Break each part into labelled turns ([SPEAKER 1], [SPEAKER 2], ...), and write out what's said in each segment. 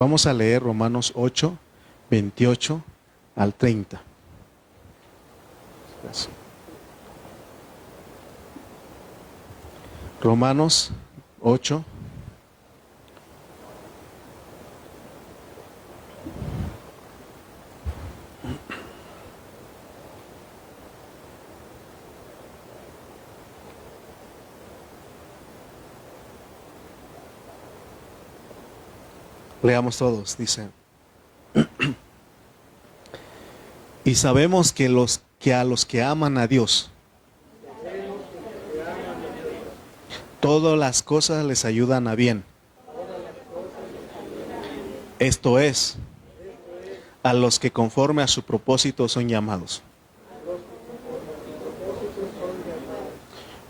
[SPEAKER 1] Vamos a leer Romanos 8, 28 al 30. Gracias. Romanos 8. Leamos todos, dice. Y sabemos que a los que aman a Dios, todas las cosas les ayudan a bien. Esto es, a los que conforme a su propósito son llamados.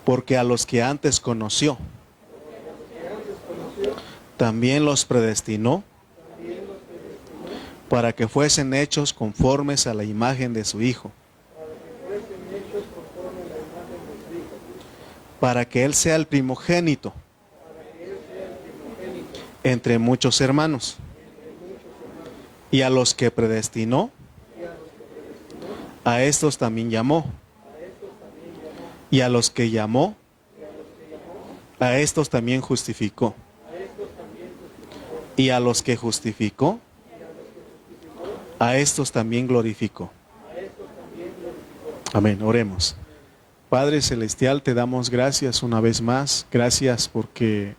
[SPEAKER 1] Porque a los que antes conoció, también los predestinó para que fuesen hechos conformes a la imagen de su Hijo, para que Él sea el primogénito entre muchos hermanos. Y a los que predestinó, a estos también llamó. Y a los que llamó, a estos también justificó. Y a los que justificó, a estos también glorificó. Amén, oremos. Padre Celestial, te damos gracias una vez más. Gracias porque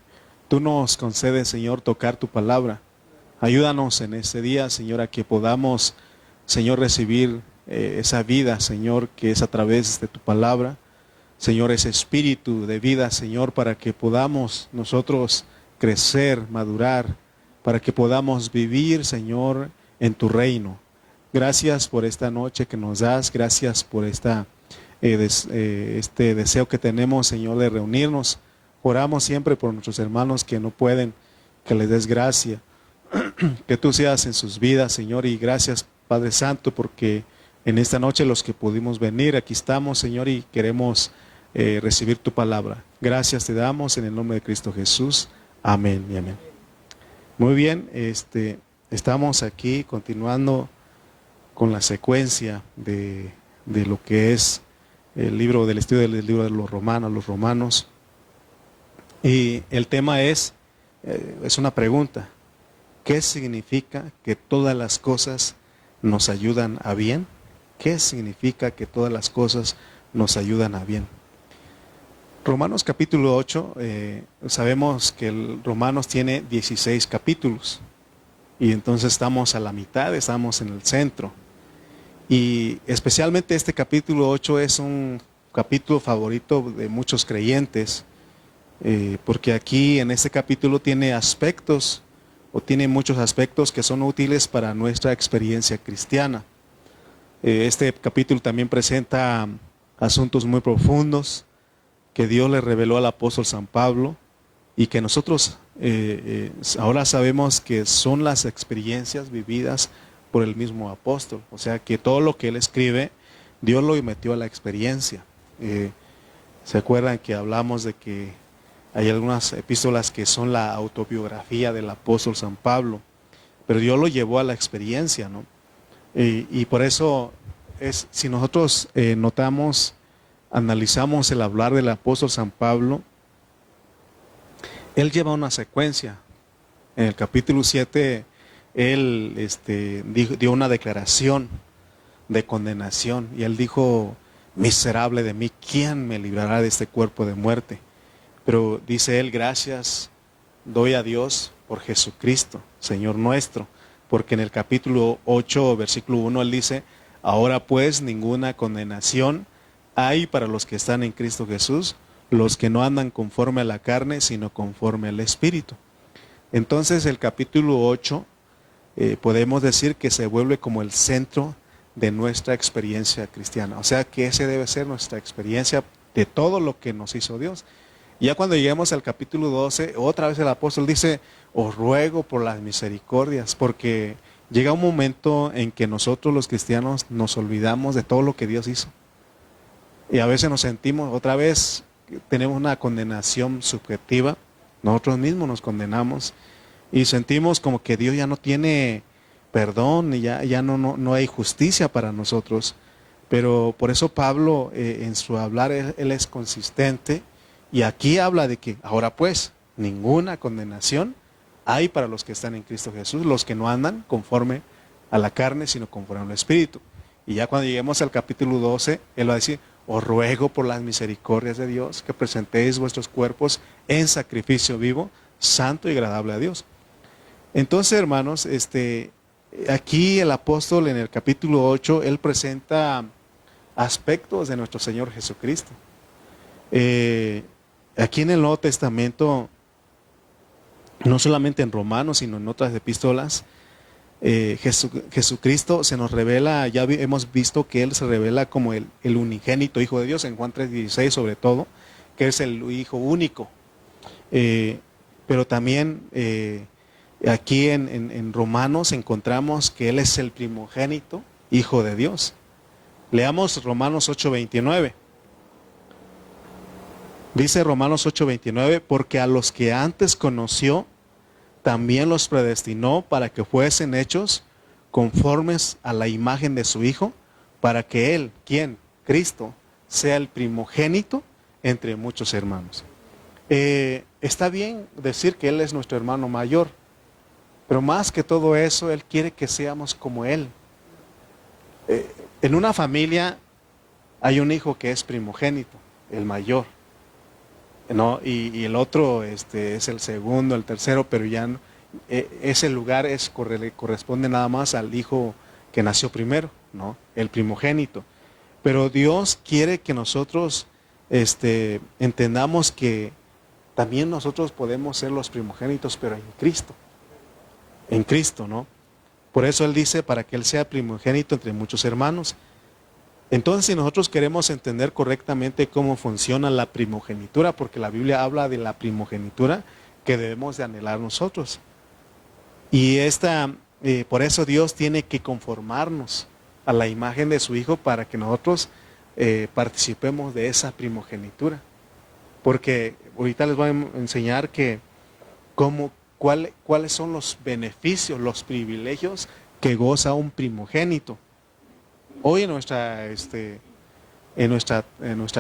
[SPEAKER 1] tú nos concedes, Señor, tocar tu palabra. Ayúdanos en este día, Señor, a que podamos, Señor, recibir esa vida, Señor, que es a través de tu palabra. Señor, ese espíritu de vida, Señor, para que podamos nosotros crecer, madurar, para que podamos vivir, Señor, en tu reino. Gracias por esta noche que nos das, gracias por este deseo que tenemos, Señor, de reunirnos. Oramos siempre por nuestros hermanos que no pueden, que les des gracia, que tú seas en sus vidas, Señor, y gracias, Padre Santo, porque en esta noche los que pudimos venir, aquí estamos, Señor, y queremos recibir tu palabra. Gracias te damos en el nombre de Cristo Jesús. Amén y amén. Muy bien, estamos aquí continuando con la secuencia de lo que es el libro del estudio del libro de los romanos. Y el tema es una pregunta. ¿Qué significa que todas las cosas nos ayudan a bien? ¿Qué significa que todas las cosas nos ayudan a bien? Romanos capítulo 8, sabemos que el Romanos tiene 16 capítulos y entonces estamos a la mitad, estamos en el centro. Y especialmente este capítulo 8 es un capítulo favorito de muchos creyentes, porque aquí en este capítulo tiene aspectos, o tiene muchos aspectos que son útiles para nuestra experiencia cristiana. Este capítulo también presenta asuntos muy profundos que Dios le reveló al apóstol San Pablo y que nosotros ahora sabemos que son las experiencias vividas por el mismo apóstol. O sea que todo lo que él escribe, Dios lo metió a la experiencia. ¿Se acuerdan que hablamos de que hay algunas epístolas que son la autobiografía del apóstol San Pablo? Pero Dios lo llevó a la experiencia, ¿no? Y por eso si nosotros notamos, analizamos el hablar del apóstol San Pablo, él lleva una secuencia. En el capítulo 7, él dio una declaración de condenación y él dijo: miserable de mí, ¿quién me librará de este cuerpo de muerte? Pero dice él: gracias doy a Dios por Jesucristo, Señor nuestro, porque en el capítulo 8, versículo 1, él dice: ahora pues ninguna condenación hay para los que están en Cristo Jesús, los que no andan conforme a la carne, sino conforme al Espíritu. Entonces el capítulo 8 podemos decir que se vuelve como el centro de nuestra experiencia cristiana. O sea que ese debe ser nuestra experiencia de todo lo que nos hizo Dios. Y ya cuando lleguemos al capítulo 12, otra vez el apóstol dice: os ruego por las misericordias, porque llega un momento en que nosotros los cristianos nos olvidamos de todo lo que Dios hizo. Y a veces nos sentimos, otra vez tenemos una condenación subjetiva, nosotros mismos nos condenamos y sentimos como que Dios ya no tiene perdón y ya no hay justicia para nosotros. Pero por eso Pablo en su hablar él es consistente y aquí habla de que ahora pues ninguna condenación hay para los que están en Cristo Jesús, los que no andan conforme a la carne, sino conforme al Espíritu. Y ya cuando lleguemos al capítulo 12, él va a decir, os ruego por las misericordias de Dios que presentéis vuestros cuerpos en sacrificio vivo, santo y agradable a Dios. Entonces, hermanos, aquí el apóstol en el capítulo 8, él presenta aspectos de nuestro Señor Jesucristo. Aquí en el Nuevo Testamento, no solamente en Romanos, sino en otras epístolas, Jesucristo se nos revela, hemos visto que Él se revela como el unigénito Hijo de Dios, en Juan 3:16 sobre todo, que es el Hijo único. Pero también aquí en Romanos encontramos que Él es el primogénito Hijo de Dios. Leamos Romanos 8:29. Dice Romanos 8:29, porque a los que antes conoció, también los predestinó para que fuesen hechos conformes a la imagen de su Hijo, para que Él, ¿quién? Cristo, sea el primogénito entre muchos hermanos. Está bien decir que Él es nuestro hermano mayor, pero más que todo eso, Él quiere que seamos como Él. En una familia hay un hijo que es primogénito, el mayor, ¿no? Y el otro es el segundo, el tercero, pero ya no, ese lugar corresponde nada más al hijo que nació primero, ¿no? El primogénito. Pero Dios quiere que nosotros entendamos que también nosotros podemos ser los primogénitos, pero en Cristo, ¿no? Por eso Él dice, para que Él sea primogénito entre muchos hermanos. Entonces, si nosotros queremos entender correctamente cómo funciona la primogenitura, porque la Biblia habla de la primogenitura que debemos de anhelar nosotros. Y por eso Dios tiene que conformarnos a la imagen de su Hijo para que nosotros participemos de esa primogenitura. Porque ahorita les voy a enseñar cuáles son los beneficios, los privilegios que goza un primogénito. Hoy en nuestra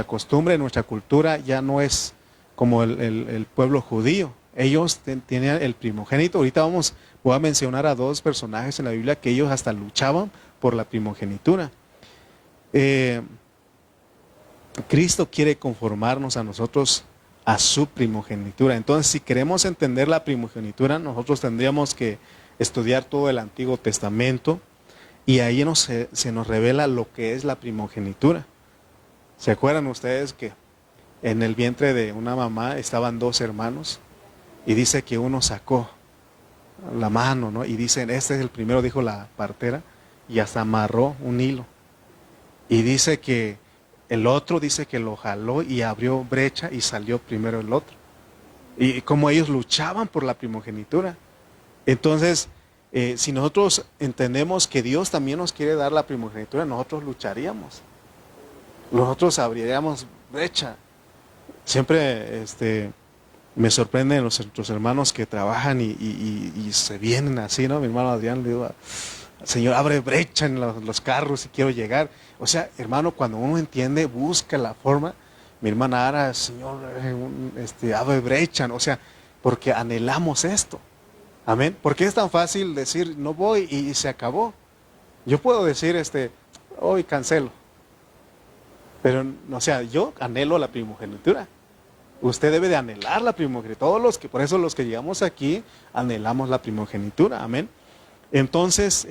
[SPEAKER 1] costumbre, en nuestra cultura, ya no es como el pueblo judío. Ellos tenían el primogénito. Ahorita voy a mencionar a dos personajes en la Biblia que ellos hasta luchaban por la primogenitura. Cristo quiere conformarnos a nosotros a su primogenitura. Entonces, si queremos entender la primogenitura, nosotros tendríamos que estudiar todo el Antiguo Testamento. Y ahí se nos revela lo que es la primogenitura. ¿Se acuerdan ustedes que en el vientre de una mamá estaban dos hermanos? Y dice que uno sacó la mano, ¿no? Y dicen, este es el primero, dijo la partera, y hasta amarró un hilo. Y dice que el otro dice que lo jaló y abrió brecha y salió primero el otro. Y como ellos luchaban por la primogenitura. Entonces, si nosotros entendemos que Dios también nos quiere dar la primogenitura, nosotros lucharíamos. Nosotros abriríamos brecha. Siempre me sorprenden nuestros hermanos que trabajan y se vienen así, ¿no? Mi hermano Adrián le digo, Señor, abre brecha en los carros y quiero llegar. O sea, hermano, cuando uno entiende, busca la forma. Mi hermana Ara, Señor, abre brecha. O sea, porque anhelamos esto. Amén. Porque es tan fácil decir, no voy y se acabó. Yo puedo decir, hoy cancelo. Pero, o sea, yo anhelo la primogenitura. Usted debe de anhelar la primogenitura. Por eso los que llegamos aquí, anhelamos la primogenitura. Amén. Entonces,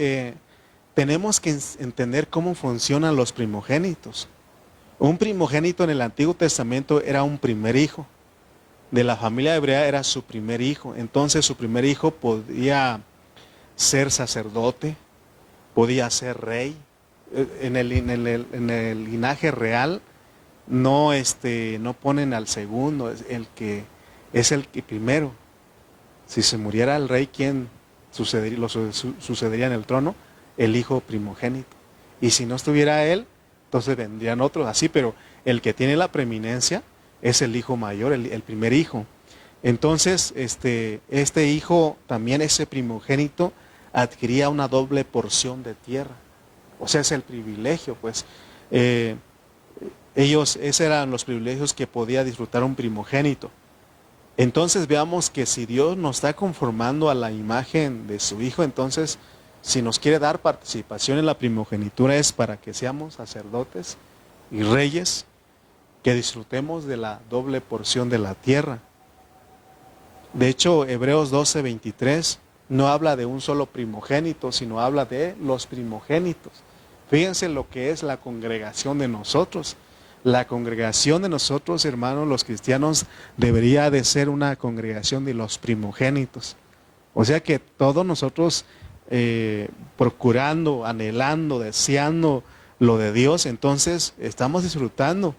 [SPEAKER 1] tenemos que entender cómo funcionan los primogénitos. Un primogénito en el Antiguo Testamento era un primer hijo. De la familia hebrea era su primer hijo. Entonces su primer hijo podía ser sacerdote, podía ser rey. En el linaje real no ponen al segundo, es el que primero. Si se muriera el rey, ¿quién sucedería en el trono? El hijo primogénito. Y si no estuviera él, entonces vendrían otros así, pero el que tiene la preeminencia es el hijo mayor, el primer hijo. Entonces, este hijo, también ese primogénito, adquiría una doble porción de tierra. O sea, es el privilegio, pues. Esos eran los privilegios que podía disfrutar un primogénito. Entonces veamos que si Dios nos está conformando a la imagen de su Hijo, entonces si nos quiere dar participación en la primogenitura es para que seamos sacerdotes y reyes, que disfrutemos de la doble porción de la tierra. De hecho, Hebreos 12:23 no habla de un solo primogénito, sino habla de los primogénitos. Fíjense lo que es la congregación de nosotros. La congregación de nosotros, hermanos, los cristianos, debería de ser una congregación de los primogénitos. O sea que todos nosotros procurando, anhelando, deseando lo de Dios, entonces estamos disfrutando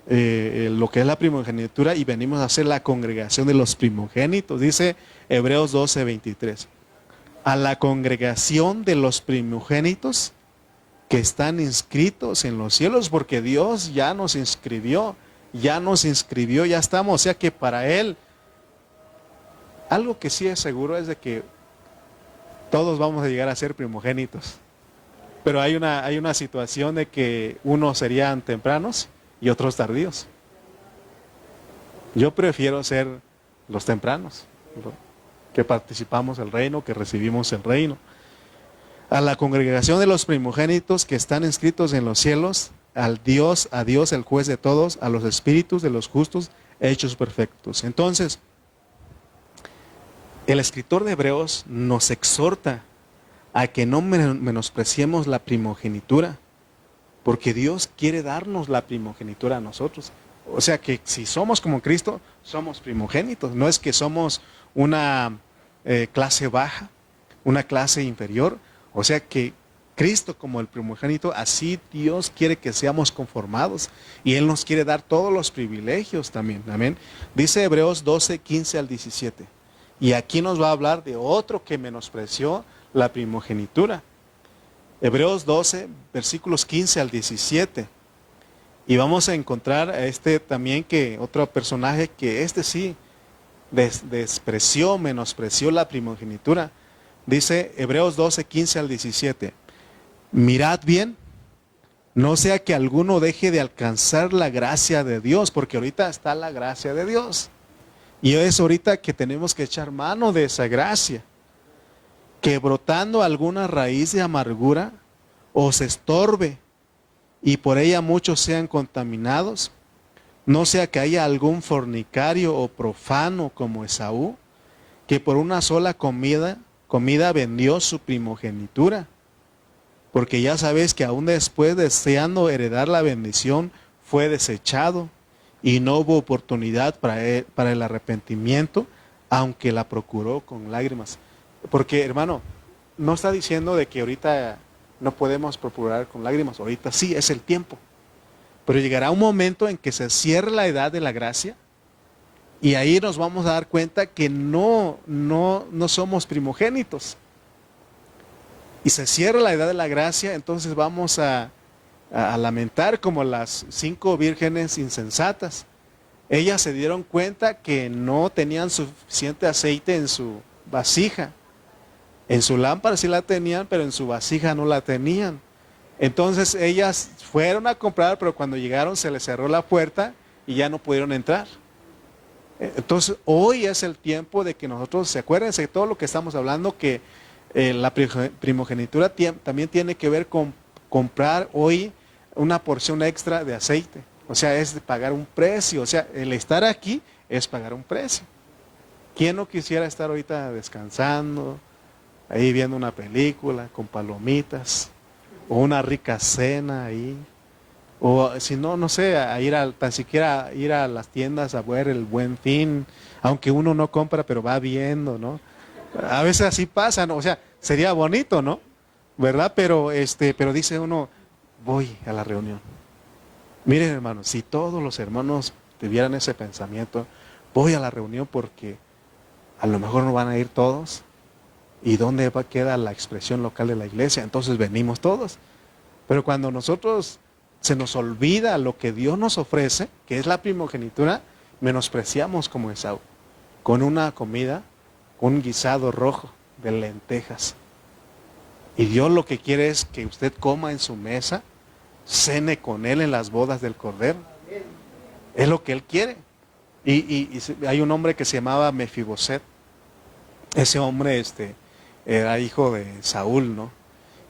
[SPEAKER 1] lo que es la primogenitura y venimos a ser la congregación de los primogénitos. Dice Hebreos 12:23. A la congregación de los primogénitos que están inscritos en los cielos, porque Dios ya nos inscribió, ya estamos, o sea que para Él, algo que sí es seguro es de que todos vamos a llegar a ser primogénitos, pero hay una situación de que unos serían tempranos y otros tardíos. Yo prefiero ser los tempranos, que participamos el reino, que recibimos el reino. A la congregación de los primogénitos que están inscritos en los cielos, a Dios el juez de todos, a los espíritus de los justos hechos perfectos. Entonces, el escritor de Hebreos nos exhorta a que no menospreciemos la primogenitura, porque Dios quiere darnos la primogenitura a nosotros. O sea que si somos como Cristo, somos primogénitos. No es que somos una clase baja, una clase inferior. O sea que Cristo como el primogénito, así Dios quiere que seamos conformados. Y Él nos quiere dar todos los privilegios también. Amén. Dice Hebreos 12:15-17. Y aquí nos va a hablar de otro que menospreció la primogenitura. Hebreos 12, versículos 15-17. Y vamos a encontrar a también, que otro personaje que sí menospreció la primogenitura. Dice Hebreos 12, 15-17. Mirad bien, no sea que alguno deje de alcanzar la gracia de Dios, porque ahorita está la gracia de Dios. Y es ahorita que tenemos que echar mano de esa gracia. Que brotando alguna raíz de amargura os estorbe y por ella muchos sean contaminados, no sea que haya algún fornicario o profano como Esaú, que por una sola comida vendió su primogenitura. Porque ya sabéis que aún después, deseando heredar la bendición, fue desechado y no hubo oportunidad para el arrepentimiento, aunque la procuró con lágrimas. Porque, hermano, no está diciendo de que ahorita no podemos procurar con lágrimas. Ahorita sí, es el tiempo. Pero llegará un momento en que se cierre la edad de la gracia y ahí nos vamos a dar cuenta que no somos primogénitos. Y se cierra la edad de la gracia, entonces vamos a lamentar como las 5 vírgenes insensatas. Ellas se dieron cuenta que no tenían suficiente aceite en su vasija. En su lámpara sí la tenían, pero en su vasija no la tenían. Entonces ellas fueron a comprar, pero cuando llegaron se les cerró la puerta y ya no pudieron entrar. Entonces hoy es el tiempo de que nosotros, acuérdense de todo lo que estamos hablando, que la primogenitura también tiene que ver con comprar hoy una porción extra de aceite. O sea, es de pagar un precio. O sea, el estar aquí es pagar un precio. ¿Quién no quisiera estar ahorita descansando, ahí viendo una película con palomitas, o una rica cena ahí? O si no, no sé, tan siquiera ir a las tiendas a ver el Buen Fin, aunque uno no compra, pero va viendo, ¿no? A veces así pasa, ¿no? O sea, sería bonito, ¿no? ¿Verdad? Pero dice uno, voy a la reunión. Miren, hermanos, si todos los hermanos tuvieran ese pensamiento, voy a la reunión porque a lo mejor no van a ir todos. ¿Y dónde queda la expresión local de la iglesia? Entonces venimos todos. Pero cuando nosotros se nos olvida lo que Dios nos ofrece, que es la primogenitura, menospreciamos como Esaú. con una comida, un guisado rojo de lentejas. Y Dios lo que quiere es que usted coma en su mesa, cene con Él en las bodas del Cordero. Es lo que Él quiere. Y hay un hombre que se llamaba Mefiboset. Ese hombre era hijo de Saúl, ¿no?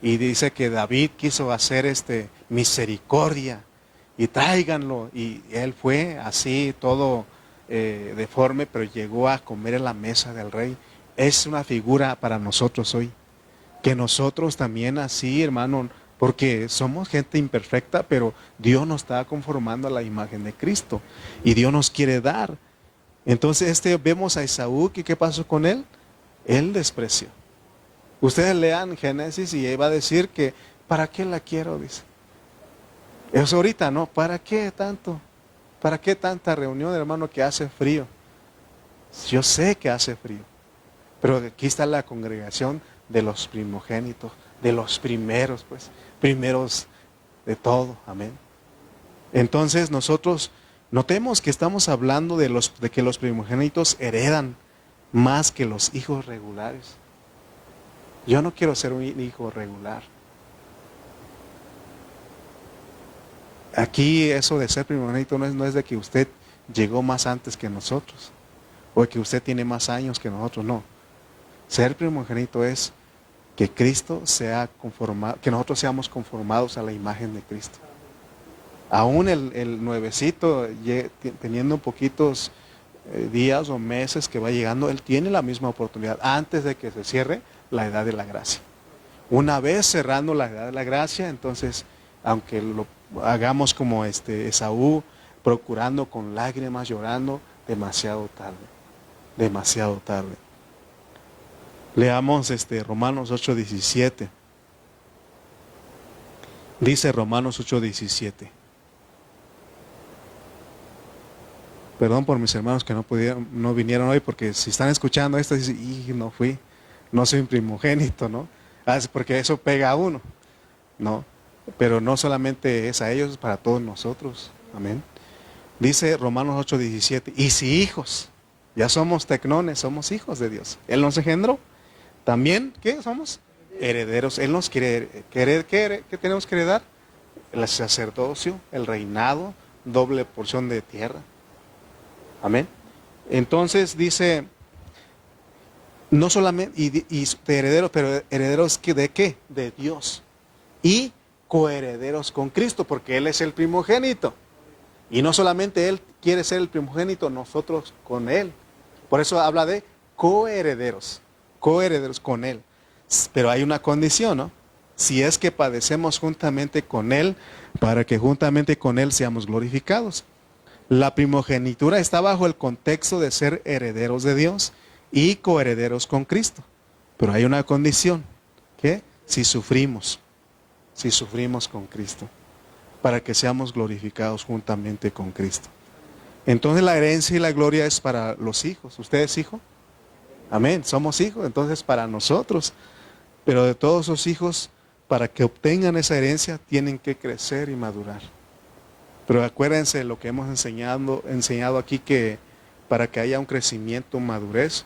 [SPEAKER 1] Y dice que David quiso hacer misericordia y tráiganlo. Y él fue así, todo deforme, pero llegó a comer en la mesa del rey. Es una figura para nosotros hoy. Que nosotros también así, hermano, porque somos gente imperfecta, pero Dios nos está conformando a la imagen de Cristo. Y Dios nos quiere dar. Entonces vemos a Esaú, ¿qué pasó con él? Él despreció. Ustedes lean Génesis y él va a decir que, ¿para qué la quiero? Dice. Eso ahorita, ¿no? ¿Para qué tanto? ¿Para qué tanta reunión, hermano, que hace frío? Yo sé que hace frío. Pero aquí está la congregación de los primogénitos, de los primeros, pues, primeros de todo, amén. Entonces nosotros notemos que estamos hablando de que los primogénitos heredan más que los hijos regulares. Yo no quiero ser un hijo regular. Aquí eso de ser primogénito no es de que usted llegó más antes que nosotros, o que usted tiene más años que nosotros, no. Ser primogénito es que Cristo sea conformado, que nosotros seamos conformados a la imagen de Cristo. Aún el nuevecito, teniendo poquitos días o meses que va llegando, él tiene la misma oportunidad antes de que se cierre la edad de la gracia. Una vez cerrando la edad de la gracia, entonces, aunque lo hagamos como Esaú, procurando con lágrimas, llorando, demasiado tarde. Demasiado tarde. Leamos Romanos 8:17. Dice Romanos 8:17. Perdón por mis hermanos que no vinieron hoy, porque si están escuchando esto, dicen, no fui, no soy un primogénito, ¿no? Es porque eso pega a uno, ¿no? Pero no solamente es a ellos, es para todos nosotros, amén. Dice Romanos 8:17, y si hijos, ya somos tecnones, somos hijos de Dios. Él nos engendró. También, ¿qué somos? Herederos. Él nos quiere, ¿qué tenemos que heredar? El sacerdocio, el reinado, doble porción de tierra. Amén. Entonces dice, no solamente, y de herederos, pero herederos ¿de qué? De Dios. Y coherederos con Cristo, porque Él es el primogénito. Y no solamente Él quiere ser el primogénito, nosotros con Él. Por eso habla de coherederos con Él. Pero hay una condición, ¿no? Si es que padecemos juntamente con Él, para que juntamente con Él seamos glorificados. La primogenitura está bajo el contexto de ser herederos de Dios y coherederos con Cristo. Pero hay una condición, que si sufrimos con Cristo, para que seamos glorificados juntamente con Cristo. Entonces la herencia y la gloria es para los hijos. ¿Usted es hijo? Amén, somos hijos, entonces para nosotros. Pero de todos esos hijos, para que obtengan esa herencia, tienen que crecer y madurar. Pero acuérdense lo que hemos enseñado aquí, que para que haya un crecimiento, madurez,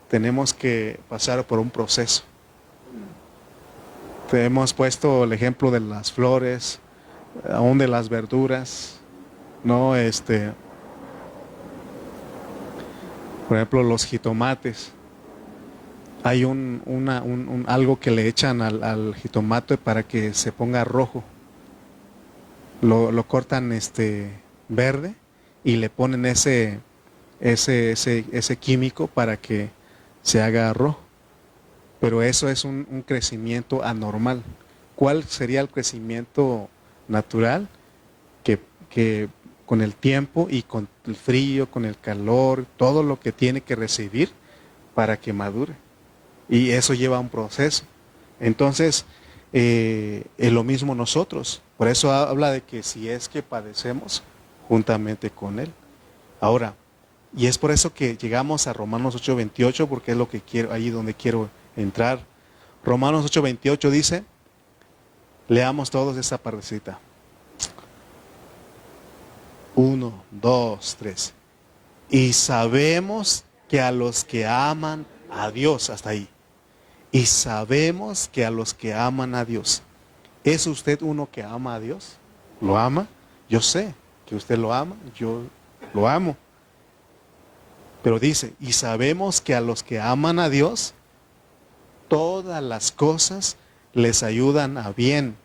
[SPEAKER 1] tenemos que pasar por un proceso. Te hemos puesto el ejemplo de las flores, aún de las verduras, ¿no? Por ejemplo, los jitomates. Hay algo que le echan al jitomate para que se ponga rojo. Lo cortan verde y le ponen ese químico para que se haga rojo. Pero eso es un crecimiento anormal. ¿Cuál sería el crecimiento natural? Que con el tiempo y con el frío, con el calor, todo lo que tiene que recibir para que madure. Y eso lleva un proceso. Entonces, es lo mismo nosotros. Por eso habla de que si es que padecemos juntamente con Él. Ahora, y es por eso que llegamos a Romanos 8:28, porque es lo que quiero, ahí donde quiero entrar. Romanos 8:28 dice, leamos todos esta partecita. 1, 2, 3. Y sabemos que a los que aman a Dios, hasta ahí. Y sabemos que a los que aman a Dios. ¿Es usted uno que ama a Dios? ¿Lo ama? Yo sé que usted lo ama, yo lo amo. Pero dice, y sabemos que a los que aman a Dios, todas las cosas les ayudan a bien.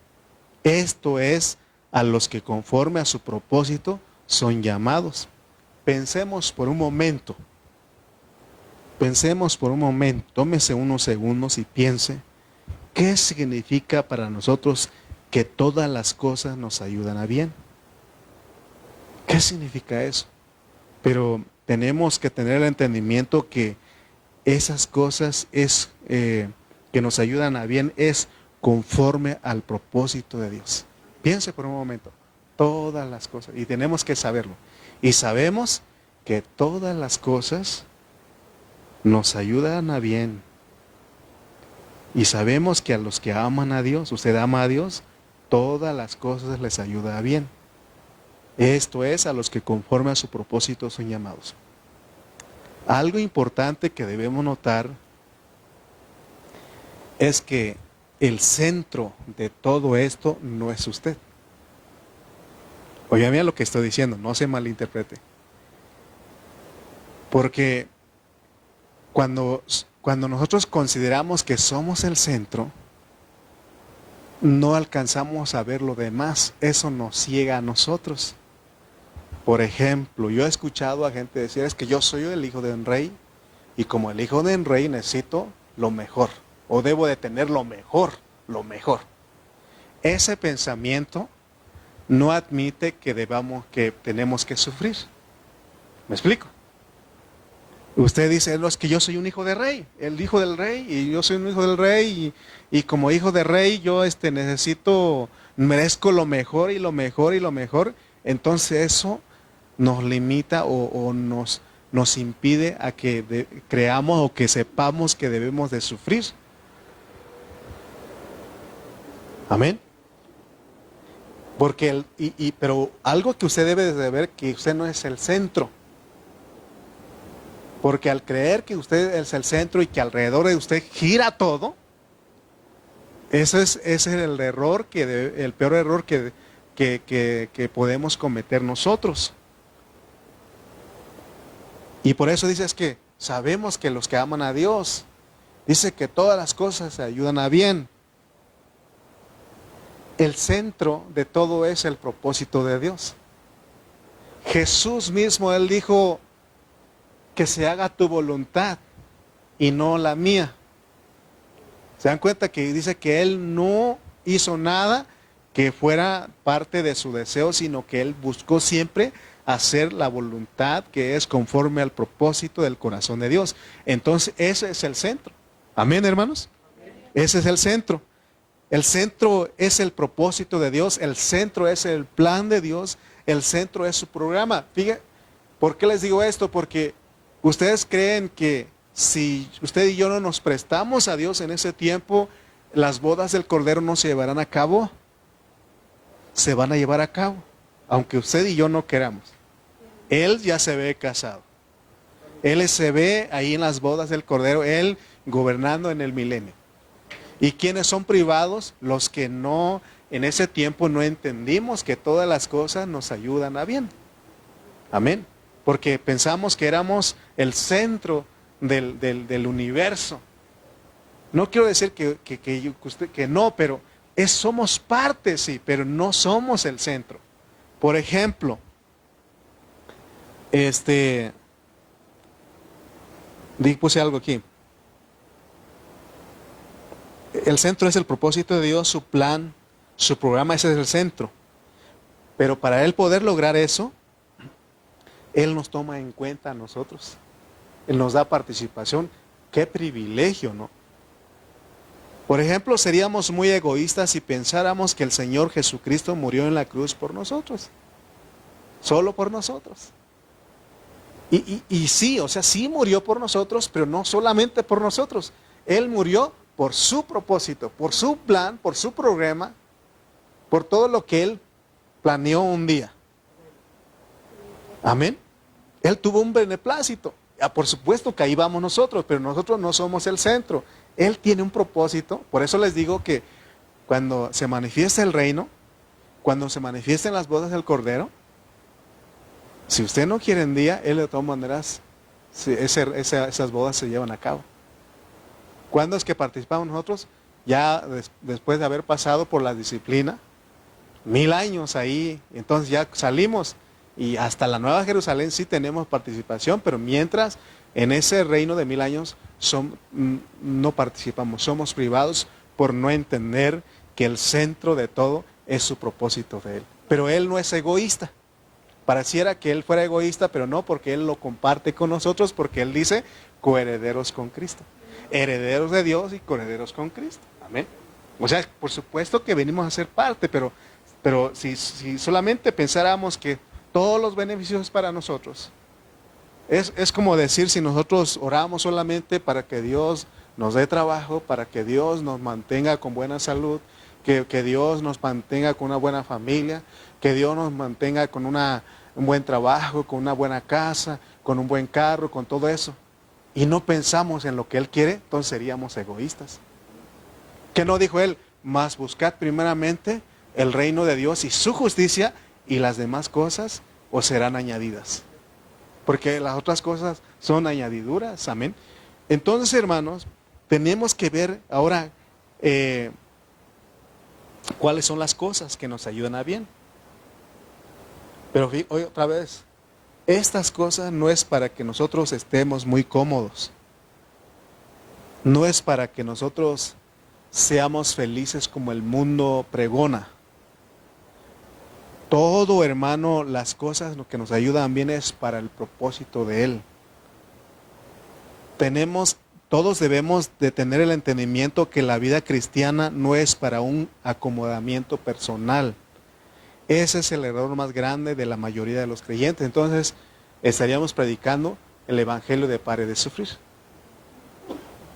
[SPEAKER 1] Esto es, a los que conforme a su propósito son llamados. Pensemos por un momento. Pensemos por un momento. Tómese unos segundos y piense. ¿Qué significa para nosotros que todas las cosas nos ayudan a bien? ¿Qué significa eso? Pero tenemos que tener el entendimiento que esas cosas que nos ayudan a bien es conforme al propósito de Dios. Piense por un momento. Todas las cosas. Y tenemos que saberlo. Y sabemos que todas las cosas nos ayudan a bien. Y sabemos que a los que aman a Dios, usted ama a Dios, todas las cosas les ayudan a bien. Esto es, a los que conforme a su propósito son llamados. Algo importante que debemos notar es que el centro de todo esto no es usted. Oiga, mira lo que estoy diciendo, no se malinterprete. Porque cuando nosotros consideramos que somos el centro, no alcanzamos a ver lo demás. Eso nos ciega a nosotros. Por ejemplo, yo he escuchado a gente decir, es que yo soy el hijo de un rey, y como el hijo de un rey necesito lo mejor, o debo de tener lo mejor, lo mejor. Ese pensamiento no admite que tenemos que sufrir. ¿Me explico? Usted dice, no, es que yo soy un hijo de rey, el hijo del rey, y yo soy un hijo del rey, y como hijo de rey yo merezco lo mejor y lo mejor y lo mejor. Entonces eso nos limita o nos impide a que creamos o que sepamos que debemos de sufrir. Amén. Porque pero algo que usted debe de ver, que usted no es el centro. Porque al creer que usted es el centro y que alrededor de usted gira todo, ese es el error, el peor error que podemos cometer nosotros. Y por eso dice, es que sabemos que los que aman a Dios, dice que todas las cosas se ayudan a bien. El centro de todo es el propósito de Dios. Jesús mismo, Él dijo, que se haga tu voluntad y no la mía. ¿Se dan cuenta que dice que Él no hizo nada que fuera parte de su deseo, sino que Él buscó siempre hacer la voluntad que es conforme al propósito del corazón de Dios? Entonces ese es el centro. Amén, hermanos. Ese es el centro. El centro es el propósito de Dios, el centro es el plan de Dios, el centro es su programa. Fíjense, ¿por qué les digo esto? Porque ustedes creen que si usted y yo no nos prestamos a Dios en ese tiempo, las bodas del Cordero no se llevarán a cabo. Se van a llevar a cabo, aunque usted y yo no queramos. Él ya se ve casado. Él se ve ahí en las bodas del Cordero, Él gobernando en el milenio. ¿Y quiénes son privados? Los que no, en ese tiempo no entendimos que todas las cosas nos ayudan a bien. Amén. Porque pensamos que éramos el centro del universo. No quiero decir que no, pero somos parte, sí, pero no somos el centro. Por ejemplo, puse algo aquí. El centro es el propósito de Dios, su plan, su programa, ese es el centro. Pero para Él poder lograr eso, Él nos toma en cuenta a nosotros. Él nos da participación. ¡Qué privilegio!, ¿no? Por ejemplo, seríamos muy egoístas si pensáramos que el Señor Jesucristo murió en la cruz por nosotros. Solo por nosotros. Y sí, o sea, sí murió por nosotros, pero no solamente por nosotros. Él murió por su propósito, por su plan, por su programa, por todo lo que Él planeó un día. Amén. Él tuvo un beneplácito. Por supuesto que ahí vamos nosotros, pero nosotros no somos el centro. Él tiene un propósito. Por eso les digo que cuando se manifiesta el reino, cuando se manifiesten las bodas del Cordero, si usted no quiere en día, Él de todas maneras, esas bodas se llevan a cabo. ¿Cuándo es que participamos nosotros? Ya después de haber pasado por la disciplina, 1000 años ahí, entonces ya salimos y hasta la Nueva Jerusalén sí tenemos participación, pero mientras en ese reino de 1000 años no participamos, somos privados por no entender que el centro de todo es su propósito de Él. Pero Él no es egoísta. Pareciera que Él fuera egoísta, pero no, porque Él lo comparte con nosotros, porque Él dice coherederos con Cristo. Herederos de Dios y coherederos con Cristo. Amén. O sea, por supuesto que venimos a ser parte, pero si solamente pensáramos que todos los beneficios para nosotros, es como decir, si nosotros oramos solamente para que Dios nos dé trabajo, para que Dios nos mantenga con buena salud, que Dios nos mantenga con una buena familia, que Dios nos mantenga con un buen trabajo, con una buena casa, con un buen carro, con todo eso, y no pensamos en lo que Él quiere, entonces seríamos egoístas. ¿Qué no dijo Él? Mas buscad primeramente el reino de Dios y su justicia, y las demás cosas os serán añadidas. Porque las otras cosas son añadiduras, amén. Entonces, hermanos, tenemos que ver ahora cuáles son las cosas que nos ayudan a bien. Pero hoy otra vez, estas cosas no es para que nosotros estemos muy cómodos. No es para que nosotros seamos felices como el mundo pregona. Todo, hermano, las cosas que nos ayudan bien es para el propósito de Él. Todos debemos de tener el entendimiento que la vida cristiana no es para un acomodamiento personal. Ese es el error más grande de la mayoría de los creyentes. Entonces, estaríamos predicando el evangelio de pare de sufrir.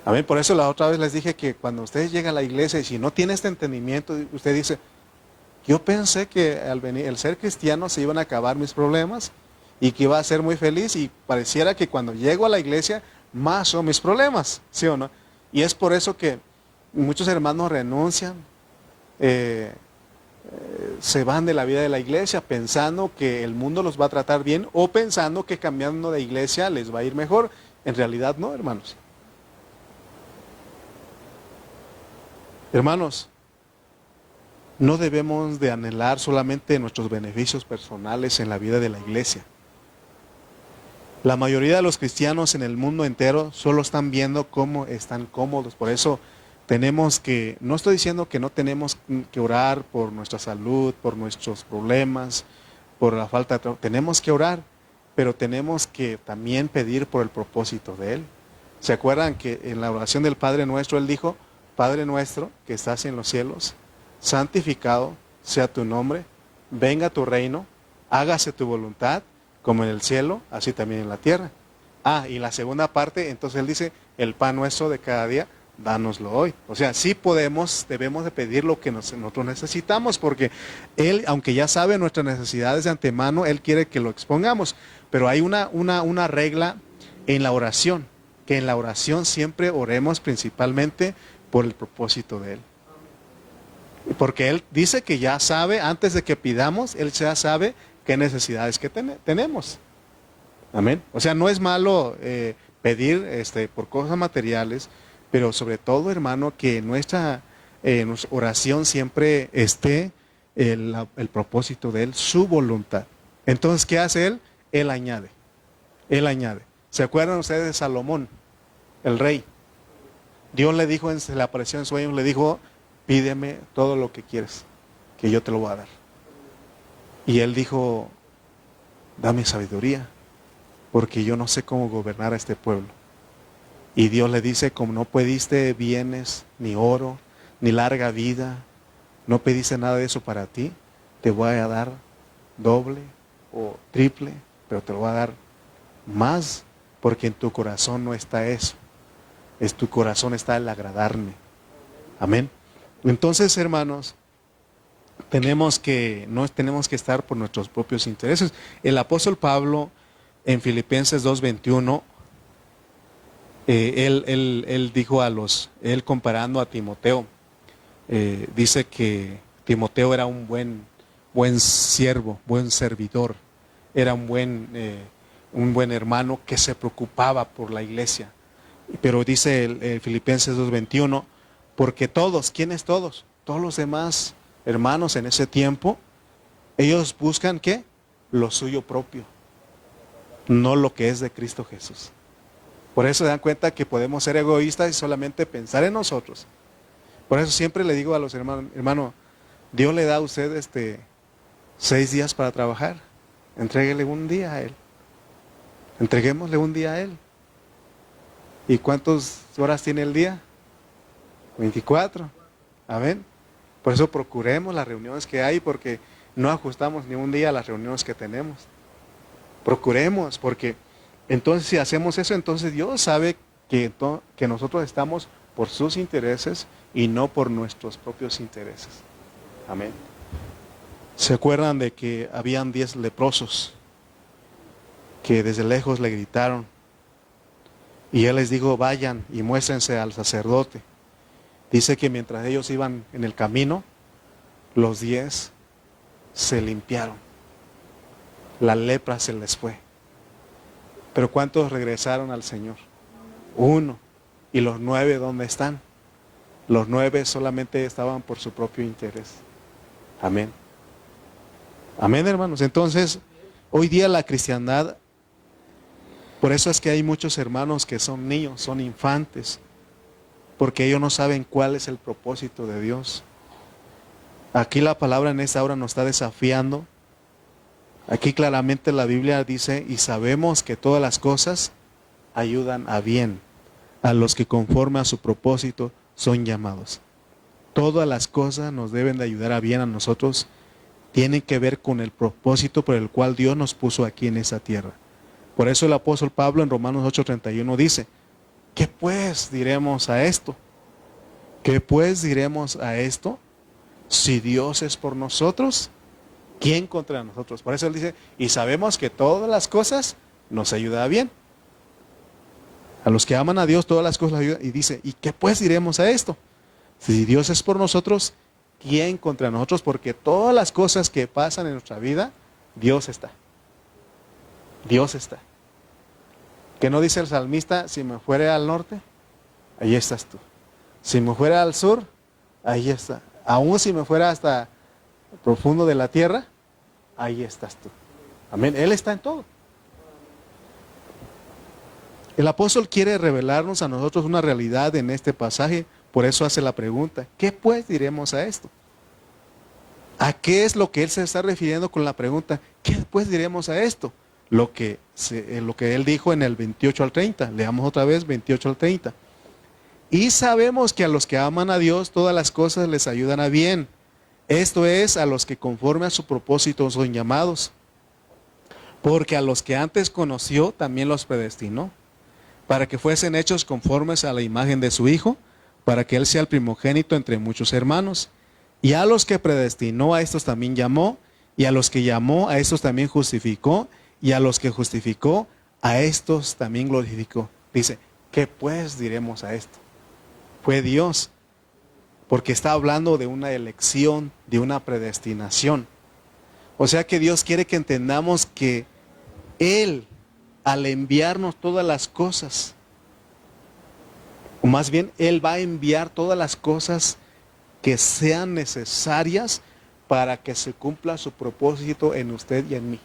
[SPEAKER 1] Amén. Por eso la otra vez les dije que cuando ustedes llegan a la iglesia y si no tiene este entendimiento, usted dice, yo pensé que al ser cristiano se iban a acabar mis problemas y que iba a ser muy feliz, y pareciera que cuando llego a la iglesia más son mis problemas, ¿sí o no? Y es por eso que muchos hermanos renuncian, se van de la vida de la iglesia pensando que el mundo los va a tratar bien o pensando que cambiando de iglesia les va a ir mejor. En realidad no, hermanos. Hermanos, no debemos de anhelar solamente nuestros beneficios personales en la vida de la iglesia. La mayoría de los cristianos en el mundo entero solo están viendo cómo están cómodos. Por eso tenemos que, no estoy diciendo que no tenemos que orar por nuestra salud, por nuestros problemas, por la falta de trabajo. Tenemos que orar, pero tenemos que también pedir por el propósito de Él. ¿Se acuerdan que en la oración del Padre Nuestro Él dijo, Padre nuestro que estás en los cielos, santificado sea tu nombre, venga tu reino, hágase tu voluntad, como en el cielo, así también en la tierra. Y la segunda parte, entonces Él dice, el pan nuestro de cada día, dánoslo hoy. O sea, sí debemos de pedir lo que nosotros necesitamos, porque Él, aunque ya sabe nuestras necesidades de antemano, Él quiere que lo expongamos. Pero hay una regla en la oración, que en la oración siempre oremos principalmente por el propósito de Él. Porque Él dice que ya sabe, antes de que pidamos, Él ya sabe qué necesidades que tenemos. Amén. O sea, no es malo pedir por cosas materiales, pero sobre todo, hermano, que nuestra oración siempre esté el propósito de Él, su voluntad. Entonces, ¿qué hace Él? Él añade. Él añade. ¿Se acuerdan ustedes de Salomón, el rey? Dios le dijo, se le apareció en sueños, le dijo, pídeme todo lo que quieres, que yo te lo voy a dar. Y él dijo, dame sabiduría, porque yo no sé cómo gobernar a este pueblo. Y Dios le dice, como no pediste bienes, ni oro, ni larga vida, no pediste nada de eso para ti, te voy a dar doble o triple, pero te lo voy a dar más, porque en tu corazón no está eso. Tu corazón está el agradarme. Amén. Entonces, hermanos, no tenemos que estar por nuestros propios intereses. El apóstol Pablo en Filipenses 2:21 Él dijo él comparando a Timoteo, dice que Timoteo era un buen siervo, buen servidor, era un buen hermano que se preocupaba por la iglesia. Pero dice el Filipenses 2:21, porque todos, ¿quiénes todos? Todos los demás hermanos en ese tiempo, ellos buscan ¿qué? Lo suyo propio, no lo que es de Cristo Jesús. Por eso se dan cuenta que podemos ser egoístas y solamente pensar en nosotros. Por eso siempre le digo a los hermanos, hermano, Dios le da a usted 6 días para trabajar. Entréguele un día a Él. Entreguémosle un día a Él. ¿Y cuántas horas tiene el día? 24. Amén. Por eso procuremos las reuniones que hay, porque no ajustamos ni un día a las reuniones que tenemos. Procuremos, porque entonces si hacemos eso, entonces Dios sabe que nosotros estamos por sus intereses y no por nuestros propios intereses. Amén. ¿Se acuerdan de que habían 10 leprosos que desde lejos le gritaron? Y Él les dijo, vayan y muéstrense al sacerdote. Dice que mientras ellos iban en el camino, los 10 se limpiaron. La lepra se les fue. Pero ¿cuántos regresaron al Señor? 1. ¿Y los 9 dónde están? Los 9 solamente estaban por su propio interés. Amén. Amén, hermanos. Entonces, hoy día la cristiandad, por eso es que hay muchos hermanos que son niños, son infantes, porque ellos no saben cuál es el propósito de Dios. Aquí la palabra en esta hora nos está desafiando. Aquí claramente la Biblia dice, y sabemos que todas las cosas ayudan a bien, a los que conforme a su propósito son llamados. Todas las cosas nos deben de ayudar a bien a nosotros, tienen que ver con el propósito por el cual Dios nos puso aquí en esa tierra. Por eso el apóstol Pablo en Romanos 8:31 dice, ¿qué pues diremos a esto? ¿Qué pues diremos a esto? Si Dios es por nosotros, ¿quién contra nosotros? Por eso él dice, y sabemos que todas las cosas nos ayudan a bien. A los que aman a Dios todas las cosas ayudan. Y dice, ¿y qué pues diremos a esto? Si Dios es por nosotros, ¿quién contra nosotros? Porque todas las cosas que pasan en nuestra vida, Dios está. Dios está. ¿Qué no dice el salmista? Si me fuere al norte, ahí estás tú. Si me fuera al sur, ahí está. Aún si me fuera hasta el profundo de la tierra, ahí estás tú. Amén. Él está en todo. El apóstol quiere revelarnos a nosotros una realidad en este pasaje, por eso hace la pregunta, ¿qué pues diremos a esto? ¿A qué es lo que él se está refiriendo con la pregunta? ¿Qué pues diremos a esto? Lo que él dijo en el 28 al 30. Leamos otra vez 28 al 30. Y sabemos que a los que aman a Dios todas las cosas les ayudan a bien. Esto es, a los que conforme a su propósito son llamados. Porque a los que antes conoció también los predestinó, para que fuesen hechos conformes a la imagen de su Hijo, para que Él sea el primogénito entre muchos hermanos. Y a los que predestinó, a estos también llamó, y a los que llamó, a estos también justificó, y a los que justificó, a estos también glorificó. Dice, ¿qué pues diremos a esto? Fue Dios, porque está hablando de una elección, de una predestinación. O sea que Dios quiere que entendamos que Él, al enviarnos todas las cosas, o más bien, Él va a enviar todas las cosas que sean necesarias para que se cumpla su propósito en usted y en mí.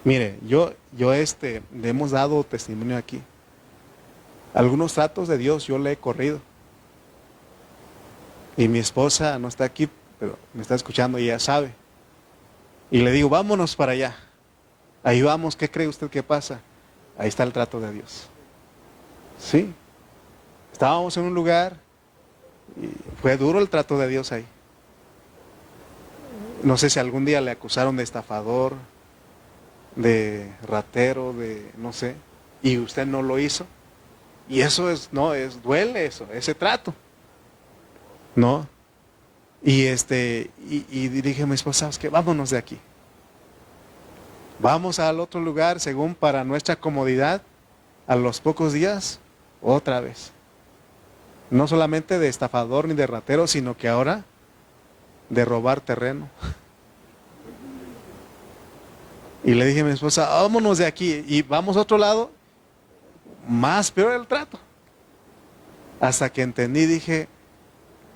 [SPEAKER 1] Mire, le hemos dado testimonio aquí. Algunos tratos de Dios yo le he corrido. Y mi esposa no está aquí, pero me está escuchando y ella sabe. Y le digo, vámonos para allá. Ahí vamos, ¿qué cree usted que pasa? Ahí está el trato de Dios. Sí. Estábamos en un lugar y fue duro el trato de Dios ahí. No sé si algún día le acusaron de estafador, de ratero, de no sé, y usted no lo hizo. Y eso duele eso, ese trato. ¿No? Y dije a mi esposa, ¿sabes qué? Vámonos de aquí. Vamos al otro lugar según para nuestra comodidad. a los pocos días, otra vez. No solamente de estafador ni de ratero, sino que ahora de robar terreno. Y le dije a mi esposa, vámonos de aquí y vamos a otro lado, más peor el trato. Hasta que entendí, dije,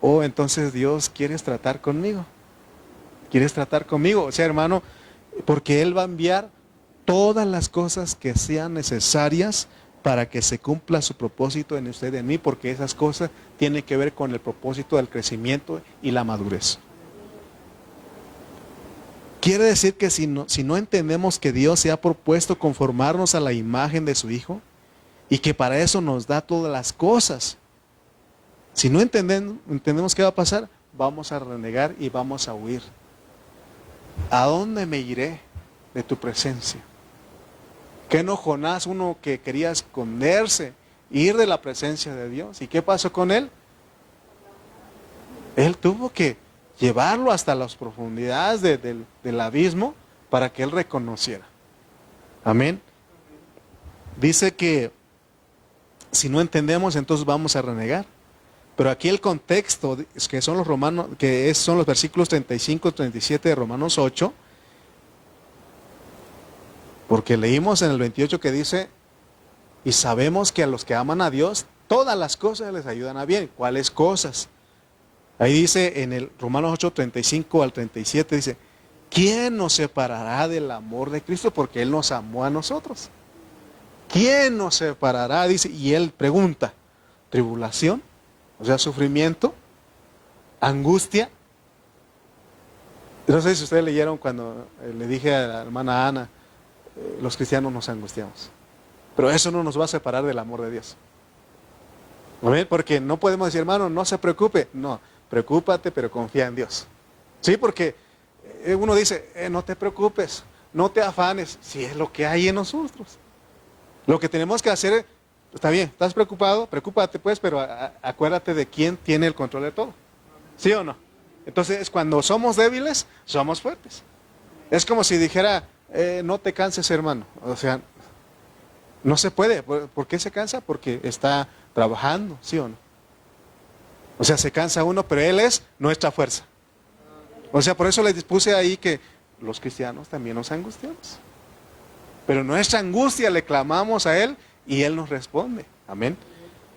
[SPEAKER 1] oh, entonces Dios, ¿quieres tratar conmigo? ¿Quieres tratar conmigo? O sea, hermano, porque Él va a enviar todas las cosas que sean necesarias para que se cumpla su propósito en usted y en mí, porque esas cosas tienen que ver con el propósito del crecimiento y la madurez. Quiere decir que si no entendemos que Dios se ha propuesto conformarnos a la imagen de su Hijo y que para eso nos da todas las cosas, si no entendemos qué va a pasar, vamos a renegar y vamos a huir. ¿A dónde me iré de tu presencia? ¿Qué no Jonás, uno que quería esconderse, ir de la presencia de Dios? ¿Y qué pasó con él? Él tuvo que llevarlo hasta las profundidades del abismo para que él reconociera. Amén. Dice que si no entendemos, entonces vamos a renegar. Pero aquí el contexto, que son los romanos, son los versículos 35 y 37 de Romanos 8, porque leímos en el 28 que dice, y sabemos que a los que aman a Dios, todas las cosas les ayudan a bien. ¿Cuáles cosas? Ahí dice en el Romanos 8, 35 al 37, dice, ¿quién nos separará del amor de Cristo? Porque Él nos amó a nosotros. ¿Quién nos separará? Dice, y Él pregunta, ¿tribulación? O sea, sufrimiento, angustia. No sé si ustedes leyeron cuando le dije a la hermana Ana, los cristianos nos angustiamos. Pero eso no nos va a separar del amor de Dios. ¿Amén? Porque no podemos decir, hermano, no se preocupe. No, preocúpate, pero confía en Dios. Sí, porque uno dice, no te preocupes, no te afanes. Si es lo que hay en nosotros. Lo que tenemos que hacer, está bien, estás preocupado, preocúpate pues, pero acuérdate de quién tiene el control de todo. ¿Sí o no? Entonces, cuando somos débiles, somos fuertes. Es como si dijera, no te canses, hermano. O sea, no se puede. ¿Por qué se cansa? Porque está trabajando, ¿sí o no? O sea, se cansa uno, pero Él es nuestra fuerza. O sea, por eso les puse ahí que los cristianos también nos angustiamos. Pero nuestra angustia le clamamos a Él y Él nos responde. Amén.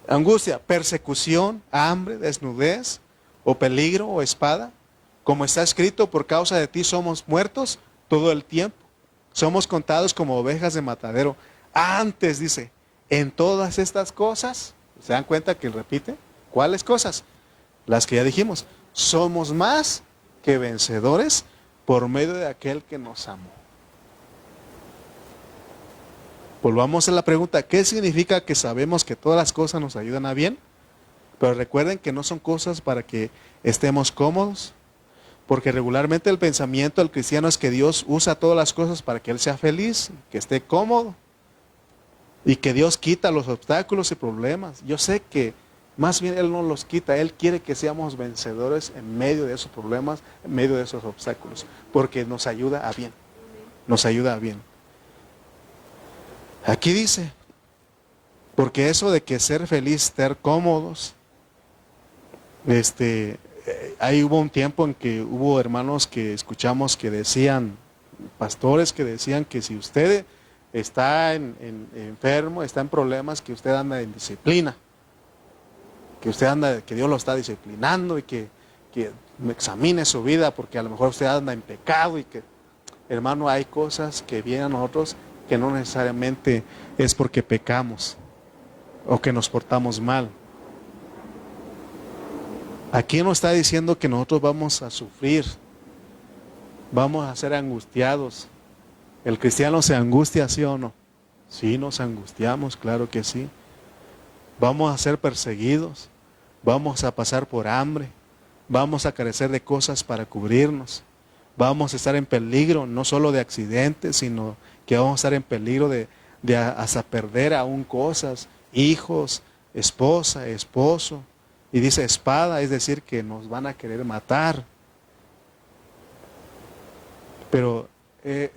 [SPEAKER 1] Angustia, persecución, hambre, desnudez, o peligro, o espada. Como está escrito, por causa de ti somos muertos todo el tiempo. Somos contados como ovejas de matadero. Antes, dice, en todas estas cosas, ¿se dan cuenta que repite? ¿Cuáles cosas? Las que ya dijimos. Somos más que vencedores por medio de aquel que nos amó. Volvamos a la pregunta, ¿qué significa que sabemos que todas las cosas nos ayudan a bien? Pero recuerden que no son cosas para que estemos cómodos, porque regularmente el pensamiento del cristiano es que Dios usa todas las cosas para que Él sea feliz, que esté cómodo, y que Dios quita los obstáculos y problemas. Yo sé que más bien Él no los quita, Él quiere que seamos vencedores en medio de esos problemas, en medio de esos obstáculos, porque nos ayuda a bien, nos ayuda a bien. Aquí dice, porque eso de que ser feliz, estar cómodos, ahí hubo un tiempo en que hubo hermanos que escuchamos que decían, pastores que decían que si usted está enfermo, está en problemas, que usted anda en disciplina, que Dios lo está disciplinando y que examine su vida porque a lo mejor usted anda en pecado y que, hermano, hay cosas que vienen a nosotros que no necesariamente es porque pecamos o que nos portamos mal. Aquí no está diciendo que nosotros vamos a sufrir, vamos a ser angustiados. ¿El cristiano se angustia, sí o no? Sí, nos angustiamos, claro que sí. Vamos a ser perseguidos, vamos a pasar por hambre, vamos a carecer de cosas para cubrirnos, vamos a estar en peligro, no solo de accidentes, sino que vamos a estar en peligro de hasta perder aún cosas, hijos, esposa, esposo. Y dice espada, es decir, que nos van a querer matar. Pero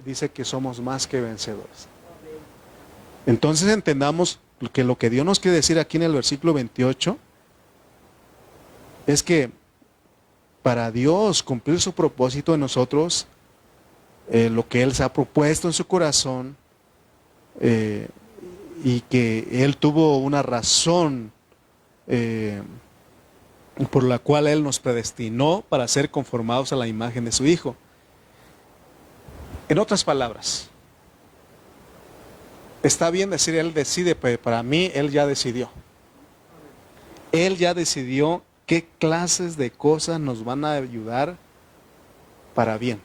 [SPEAKER 1] dice que somos más que vencedores. Entonces entendamos lo que Dios nos quiere decir aquí en el versículo 28 es que para Dios cumplir su propósito en nosotros, lo que Él se ha propuesto en su corazón, y que Él tuvo una razón por la cual Él nos predestinó para ser conformados a la imagen de su Hijo. En otras palabras, está bien decir Él decide, pero para mí Él ya decidió. Él ya decidió qué clases de cosas nos van a ayudar para bien.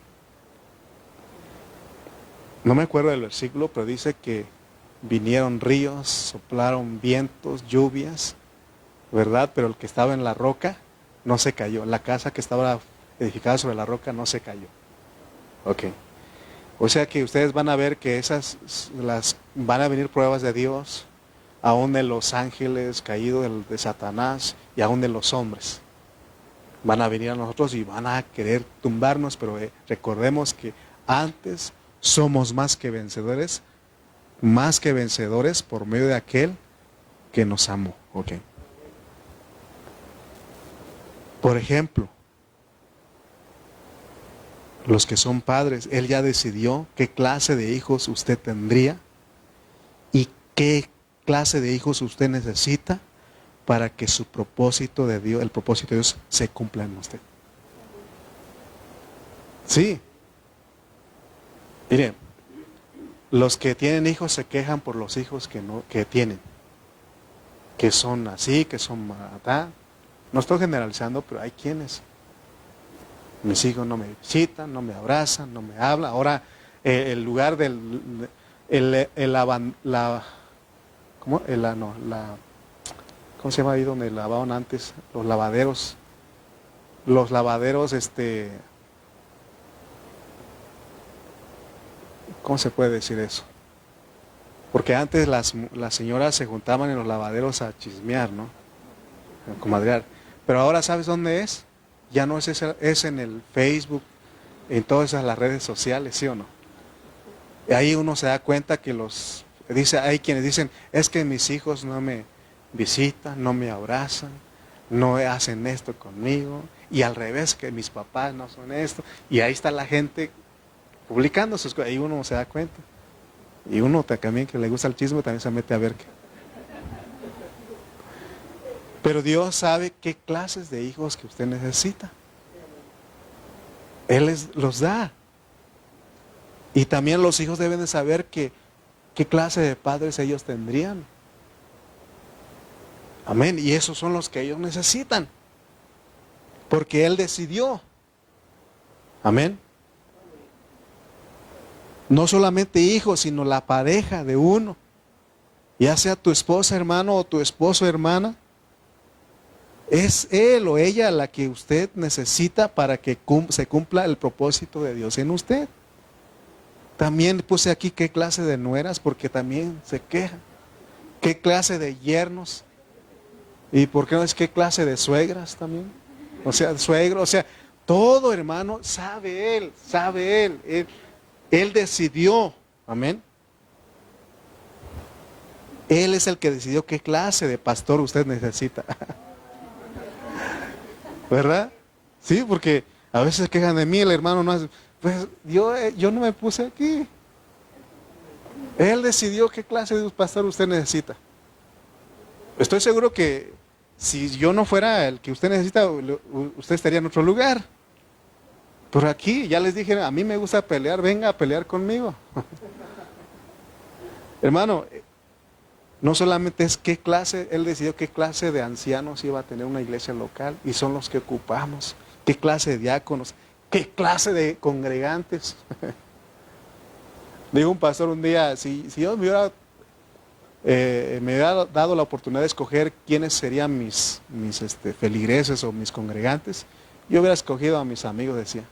[SPEAKER 1] No me acuerdo del versículo, pero dice que vinieron ríos, soplaron vientos, lluvias, ¿verdad? Pero el que estaba en la roca no se cayó. La casa que estaba edificada sobre la roca no se cayó. Ok. O sea que ustedes van a ver que van a venir pruebas de Dios, aún de los ángeles caídos, de Satanás y aún de los hombres. Van a venir a nosotros y van a querer tumbarnos, pero recordemos que antes somos más que vencedores por medio de aquel que nos amó. Ok. Por ejemplo, los que son padres, Él ya decidió qué clase de hijos usted tendría y qué clase de hijos usted necesita para que su propósito de Dios, el propósito de Dios se cumpla en usted. Sí. Miren, los que tienen hijos se quejan por los hijos que tienen, que son así, que son acá. No estoy generalizando, pero hay quienes. Mis hijos no me visitan, no me abrazan, no me hablan. Ahora, el lugar ¿cómo se llama ahí donde lavaban antes? Los lavaderos, ¿cómo se puede decir eso? Porque antes las señoras se juntaban en los lavaderos a chismear, ¿no? A comadrear. Pero ahora, ¿sabes dónde es? Ya no es en el Facebook, en todas las redes sociales, ¿sí o no? Y ahí uno se da cuenta que hay quienes dicen, es que mis hijos no me visitan, no me abrazan, no hacen esto conmigo, y al revés, que mis papás no son esto, y ahí está la gente publicando sus cosas, ahí uno se da cuenta. Y uno también que le gusta el chisme también se mete a ver qué. Pero Dios sabe qué clases de hijos que usted necesita. Él los da. Y también los hijos deben de saber qué clase de padres ellos tendrían. Amén. Y esos son los que ellos necesitan. Porque Él decidió. Amén. No solamente hijos, sino la pareja de uno. Ya sea tu esposa, hermano, o tu esposo, hermana. Es él o ella la que usted necesita para que se cumpla el propósito de Dios en usted. También puse aquí qué clase de nueras, porque también se quejan. Qué clase de yernos. Y por qué no es qué clase de suegras también. O sea, suegro, o sea, todo, hermano, sabe él. Él decidió. Amén. Él es el que decidió qué clase de pastor usted necesita. ¿Verdad? Sí, porque a veces se quejan de mí, el hermano no hace. Pues yo no me puse aquí. Él decidió qué clase de pastor usted necesita. Estoy seguro que si yo no fuera el que usted necesita, usted estaría en otro lugar. Pero aquí, ya les dije, a mí me gusta pelear, venga a pelear conmigo. Hermano, no solamente es qué clase, Él decidió qué clase de ancianos iba a tener una iglesia local, y son los que ocupamos, qué clase de diáconos, qué clase de congregantes. Dijo un pastor un día, si Dios me hubiera dado la oportunidad de escoger quiénes serían mis feligreses o mis congregantes, yo hubiera escogido a mis amigos, decía.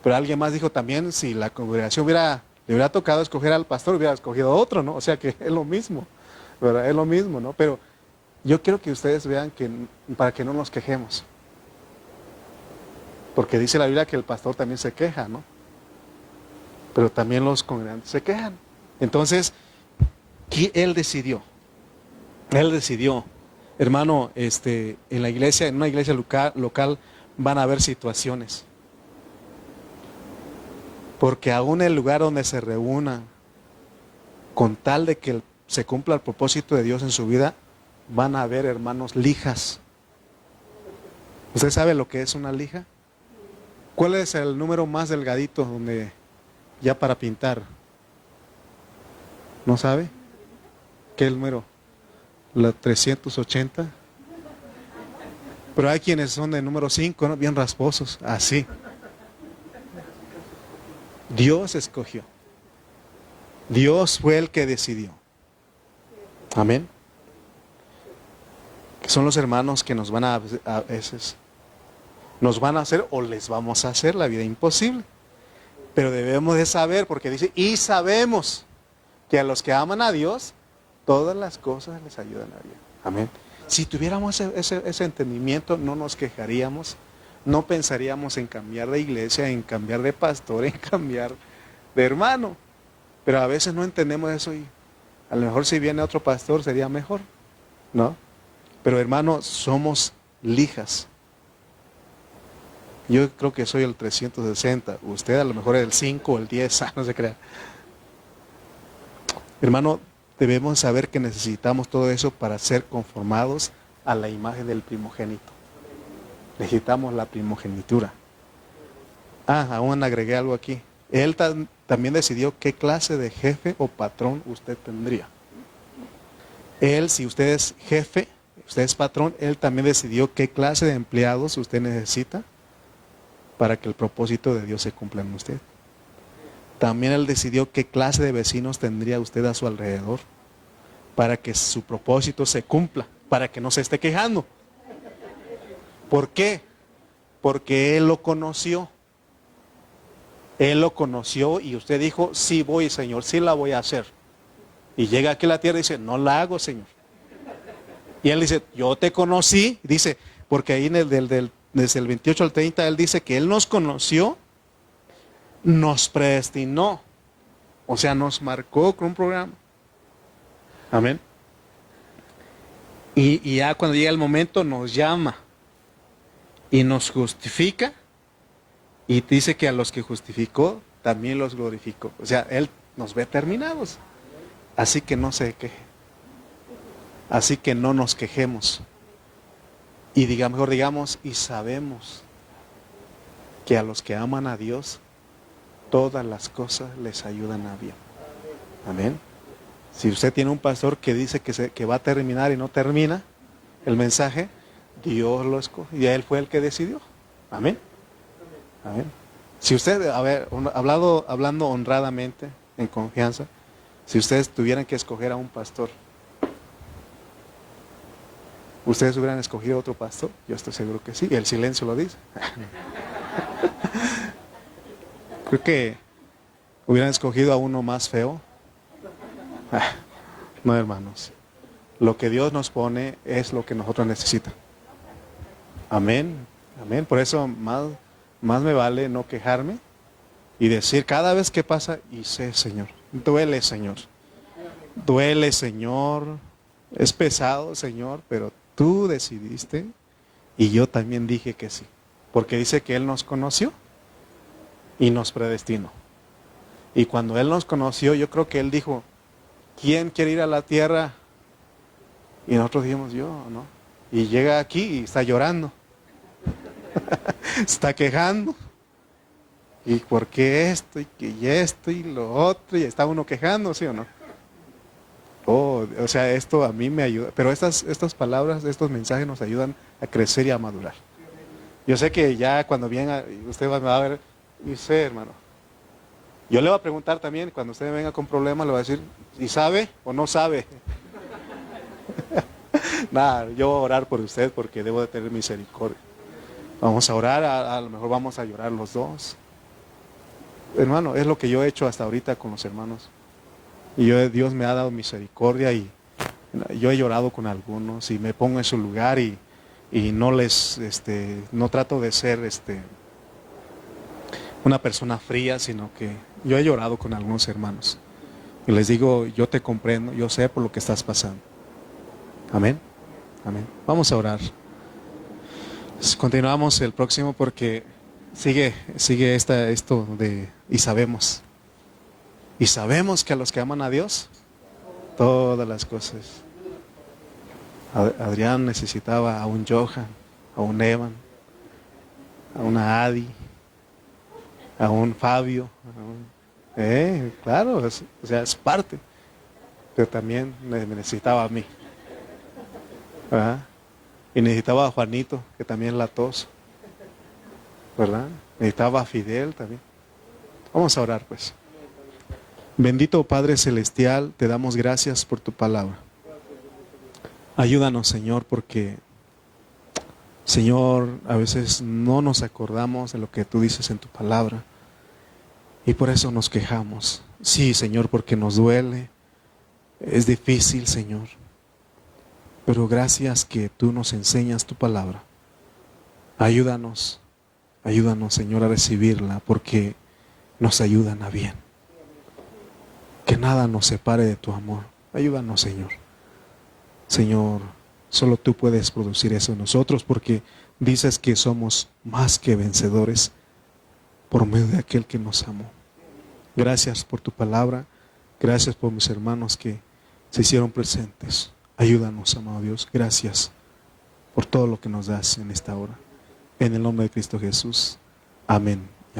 [SPEAKER 1] Pero alguien más dijo también, si la congregación le hubiera tocado escoger al pastor, hubiera escogido a otro, ¿no? O sea que es lo mismo, ¿verdad? Es lo mismo, ¿no? Pero yo quiero que ustedes vean para que no nos quejemos. Porque dice la Biblia que el pastor también se queja, ¿no? Pero también los congregantes se quejan. Entonces, Él decidió. Él decidió. Hermano, en la iglesia, en una iglesia local van a haber situaciones. Porque aún el lugar donde se reúnan, con tal de que se cumpla el propósito de Dios en su vida, van a haber, hermanos, lijas. ¿Usted sabe lo que es una lija? ¿Cuál es el número más delgadito donde ya para pintar? ¿No sabe? ¿Qué número? La 380. Pero hay quienes son de número 5, ¿no? Bien rasposos, así. Dios escogió. Dios fue el que decidió. Amén. Que son los hermanos que nos van a veces, nos van a hacer o les vamos a hacer la vida imposible. Pero debemos de saber, porque dice, y sabemos que a los que aman a Dios, todas las cosas les ayudan a bien. Amén. Si tuviéramos ese entendimiento, no nos quejaríamos, no pensaríamos en cambiar de iglesia, en cambiar de pastor, en cambiar de hermano. Pero a veces no entendemos eso y a lo mejor si viene otro pastor sería mejor, ¿no? Pero hermano, somos lijas. Yo creo que soy el 360, usted a lo mejor es el 5 o el 10, no se crea. Hermano, debemos saber que necesitamos todo eso para ser conformados a la imagen del primogénito. Necesitamos la primogenitura. Aún agregué algo aquí. Él también decidió qué clase de jefe o patrón usted tendría. Él, si usted es jefe, usted es patrón, él también decidió qué clase de empleados usted necesita para que el propósito de Dios se cumpla en usted. También él decidió qué clase de vecinos tendría usted a su alrededor para que su propósito se cumpla, para que no se esté quejando. ¿Por qué? Porque él lo conoció. Él lo conoció y usted dijo, sí voy, Señor, sí la voy a hacer. Y llega aquí a la tierra y dice, no la hago, Señor. Y él dice, yo te conocí, dice, porque ahí desde el 28 al 30, él dice que él nos conoció, nos predestinó, o sea, nos marcó con un programa. Amén. Y ya cuando llega el momento nos llama y nos justifica y dice que a los que justificó también los glorificó. O sea, él nos ve terminados. Así que no se queje. Así que no nos quejemos. Y mejor digamos, y sabemos que a los que aman a Dios, todas las cosas les ayudan a bien. Amén. Si usted tiene un pastor que dice que va a terminar y no termina el mensaje, Dios lo escoge y él fue el que decidió. Amén. Amén. Si usted, hablando honradamente, en confianza, si ustedes tuvieran que escoger a un pastor, ¿ustedes hubieran escogido a otro pastor? Yo estoy seguro que sí, el silencio lo dice. Creo que hubieran escogido a uno más feo. No, hermanos. Lo que Dios nos pone es lo que nosotros necesitamos. Amén. Amén. Por eso más me vale no quejarme y decir cada vez que pasa, y sé, Señor, duele, Señor. Duele, Señor. Es pesado, Señor, pero tú decidiste y yo también dije que sí. Porque dice que Él nos conoció y nos predestinó. Y cuando Él nos conoció, yo creo que Él dijo, ¿quién quiere ir a la tierra? Y nosotros dijimos, yo, ¿no? Y llega aquí y está llorando. Está quejando. ¿Y por qué esto? Y esto y lo otro. Y está uno quejando, ¿sí o no? O sea, esto a mí me ayuda. Pero estas palabras, estos mensajes nos ayudan a crecer y a madurar. Yo sé que ya cuando venga, usted va a ver, y sé, hermano. Yo le voy a preguntar también, cuando usted venga con problemas, le voy a decir, ¿y sabe o no sabe? Nada, yo voy a orar por usted porque debo de tener misericordia. Vamos a orar, a lo mejor vamos a llorar los dos. Hermano, es lo que yo he hecho hasta ahorita con los hermanos. Y Dios me ha dado misericordia y yo he llorado con algunos y me pongo en su lugar y no no trato de ser una persona fría, sino que yo he llorado con algunos hermanos. Y les digo, yo te comprendo, yo sé por lo que estás pasando. Amén. Amén. Vamos a orar. Continuamos el próximo porque sigue esto de y sabemos. Y sabemos que a los que aman a Dios, todas las cosas. Adrián necesitaba a un Johan, a un Evan, a una Adi, a un Fabio. Claro, o sea, es parte. Pero también me necesitaba a mí. ¿Verdad? Y necesitaba a Juanito, que también la tos. ¿Verdad? Necesitaba a Fidel también. Vamos a orar pues. Bendito Padre Celestial, te damos gracias por tu palabra. Ayúdanos, Señor, porque, Señor, a veces no nos acordamos de lo que tú dices en tu palabra. Y por eso nos quejamos. Sí, Señor, porque nos duele. Es difícil, Señor. Pero gracias que tú nos enseñas tu palabra. Ayúdanos, Señor, a recibirla, porque nos ayudan a bien. Que nada nos separe de tu amor. Ayúdanos, Señor. Señor, solo tú puedes producir eso en nosotros, porque dices que somos más que vencedores por medio de aquel que nos amó. Gracias por tu palabra. Gracias por mis hermanos que se hicieron presentes. Ayúdanos, amado Dios. Gracias por todo lo que nos das en esta hora. En el nombre de Cristo Jesús. Amén.